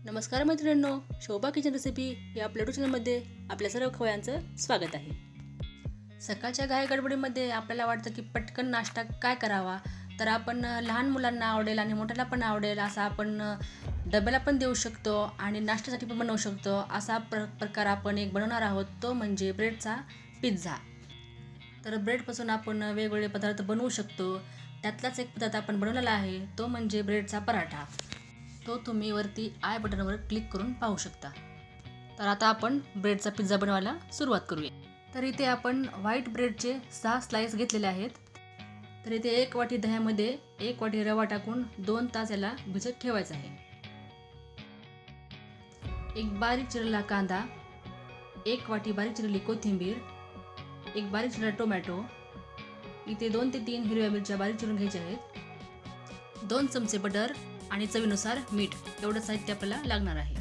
नमस्कार मैत्रिणींनो, शोभा kitchen recipe या आपल्या यूट्यूब चॅनलमध्ये आपल्या सर्व खवयांचं स्वागत आहे। सकाळच्या घाई गडबडीमध्ये आपल्याला वाटतं की पटकन नाश्ता काय करावा, तर आपण लहान मुलांना आवडेल आणि मोठ्याला पण आवडेल असा आपण डब्याला पण देऊ शकतो आणि नाश्त्यासाठी पण बनवू शकतो असा प्रकार आपण एक बनवणार आहोत, तो म्हणजे ब्रेडचा पिझ्झा। तर ब्रेडपासून आपण वेगवेगळे पदार्थ बनवू शकतो। त्यातलाच एक पदार्थ आपण बनवलेला आहे, तो म्हणजे ब्रेडचा पराठा। तो तुम्ही वरती आय बटनवर क्लिक करून पाहू शकता। तर आता आपण ब्रेडचा पिझ्झा बनवायला सुरुवात करूया। तर इथे आपण व्हाईट ब्रेडचे 6 स्लाइस घेतलेले आहेत। तर इथे 1 वाटी दह्यामध्ये 1 वाटी रवा टाकून 2 तास याला भिजत ठेवायचा आहे। एक बारीक चिरलेला कांदा, 1 वाटी बारीक चिरलेली कोथिंबीर, एक बारीक चिरलेला टोमॅटो, इथे 2 ते 3 हिरव्या मिरच्या बारीक चिरून घ्यायच्या आहेत, 2 चमचे बटर आणि चवीनुसार मीठ एवढं साहित्य आपल्याला लागणार आहे।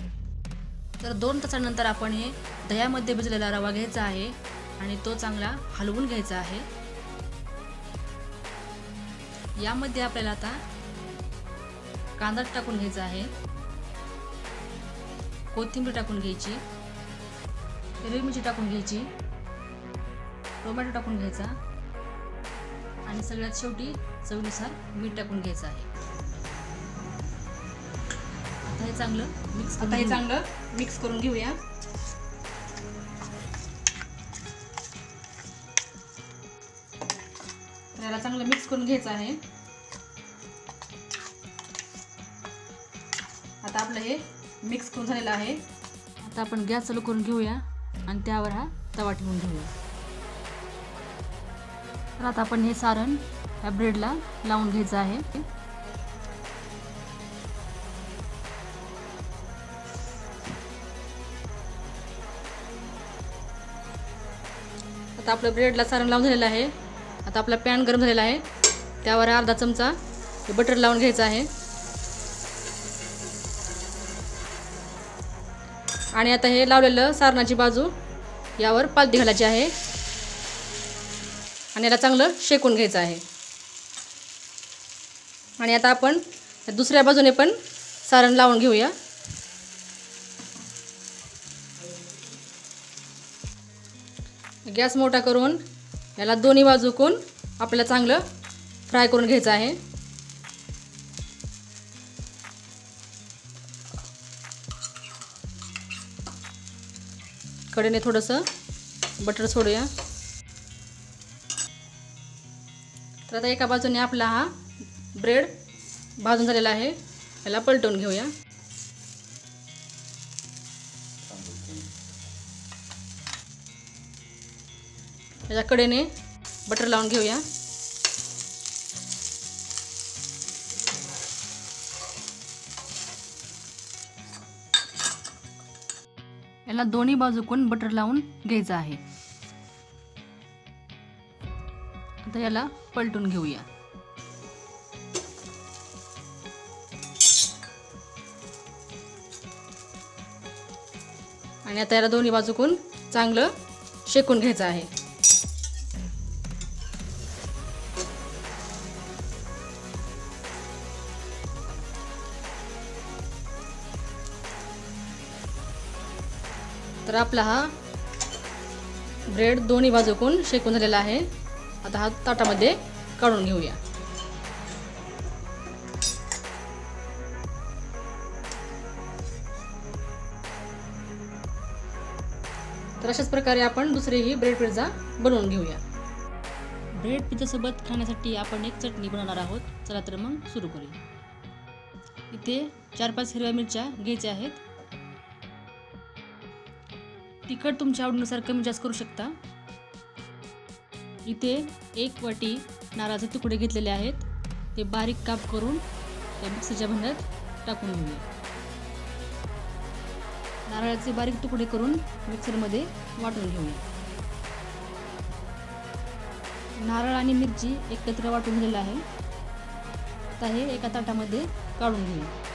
तर 2 तासानंतर आपण हे दह्यामध्ये भिजलेला रवा घ्यायचा आहे आणि तो चांगला हलवून घ्यायचा आहे। यामध्ये आपल्याला आता कांदा टाकून घ्यायचा आहे, कोथिंबीर टाकून घ्यायची, हिरवी मिरची टाकून घ्यायची, टोमॅटो टाकून घ्यायचा आणि सगळ्यात शेवटी चवीनुसार मीठ टाकून घ्यायचं आहे। आता हे चांगलं मिक्स करून घेऊया। याला चांगलं मिक्स करून घ्यायचं आहे। आता आपलं हे मिक्स करून झालेलं आहे। आता आपण गॅस चालू करून घेऊया आणि त्यावर हा तवा ठेवून घेऊया। तर आता आपण हे सारण या ब्रेडला लावून घ्यायचं आहे। आता आपलं ब्रेडला सारण लावून झालेलं आहे। आता आपला पॅन गरम झालेला आहे, त्यावर अर्धा चमचा बटर लावून घ्यायचं आहे आणि आता हे लावलेलं सारणाची बाजू यावर पालथी घालायची आहे आणि याला चांगलं शेकून घ्यायचं आहे। आणि आता आपण दुसऱ्या बाजूने पण सारण लावून घेऊया। गॅस मोठा करून याला दोन्ही बाजूकून आपल्याला चांगलं फ्राय करून घ्यायचं आहे। कडेने थोडंसं बटर सोडूया। तर आता एका बाजूने आपला हा ब्रेड भाजून झालेला आहे, याला पलटवून घेऊया। याच्या कडेने बटर लावून घेऊया। याला दोन्ही बाजूकून बटर लावून घ्यायचं आहे। आता याला पलटून घेऊया। आणि आता याला दोन्ही बाजूकून चांगलं शेकून घ्यायचं आहे। तर आपला हा ब्रेड दोन्ही बाजूकून शेकून झालेला आहे। आता हा ताटामध्ये काढून घेऊया। तर अशाच प्रकारे आपण दुसरेही ब्रेड पिझ्झा बनवून घेऊया। ब्रेड पिझ्झा सोबत खाण्यासाठी आपण एक चटणी बनवणार आहोत। चला तर मग सुरू करूया। इथे 4-5 हिरव्या मिरच्या घ्यायच्या आहेत। तिखट तुमच्या आवडीनुसार कमी जास्त करू शकता। इथे 1 वाटी नारळाचे तुकडे घेतलेले आहेत, ते बारीक काप करून त्या मिक्सरच्या भांड्यात टाकून घेऊया। नारळाचे बारीक तुकडे करून मिक्सरमध्ये वाटून घेऊया। नारळ आणि मिरची एकत्र वाटून घेतलेलं आहे। आता हे एका ताटामध्ये काढून घेऊया।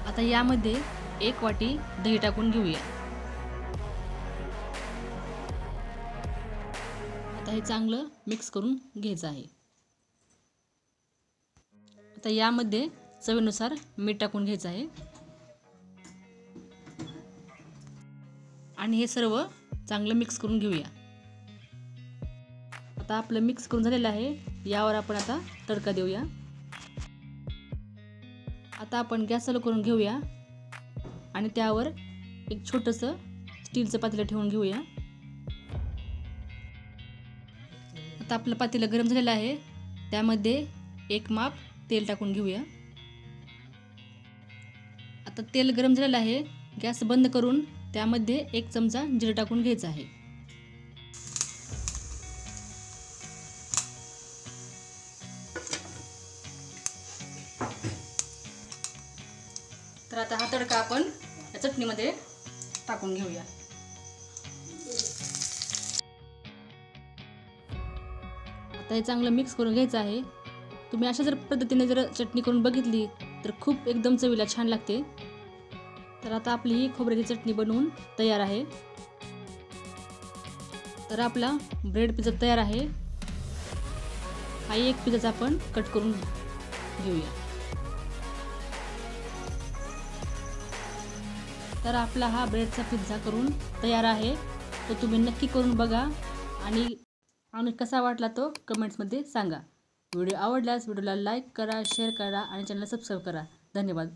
आता यामध्ये 1 वाटी दही टाकून घेऊया। आता हे चांगलं मिक्स करून घ्यायचं आहे। आता यामध्ये चवीनुसार मीठ टाकून घ्यायचं आहे आणि हे सर्व चांगलं मिक्स करून घेऊया। आता आपलं मिक्स करून झालेलं आहे, यावर आपण आता तडका देऊया। आता आपण गॅस चालू करून घेऊया आणि त्यावर एक छोटंसं स्टीलचं पातेलं ठेवून घेऊया। आता आपलं पातेलं गरम झालेलं आहे, त्यामध्ये एक माप तेल टाकून घेऊया। आता तेल गरम झालेलं आहे, गॅस बंद करून त्यामध्ये एक चमचा जिरं टाकून घ्यायचं आहे। तर आता हा तडका आपण या चटणीमध्ये टाकून घेऊया। आता हे चांगलं मिक्स करून घ्यायचं आहे। तुम्ही अशा जर पद्धतीने जर चटणी करून बघितली तर खूप एकदम चवीला छान लागते। तर आता आपली ही खोबऱ्याची चटणी बनवून तयार आहे। तर आपला ब्रेड पिझ्झा तयार आहे। हा एक पिझ्झा आपण कट करून घेऊया। तर आपला हा ब्रेडचा पिझ्झा करून तयार आहे, तो तुम्ही नक्की करून बघा आणि कसा वाटला तो कमेंट्समध्ये सांगा। व्हिडिओ आवडल्यास व्हिडिओला लाईक करा, शेअर करा आणि चॅनलला सबस्क्राईब करा। धन्यवाद।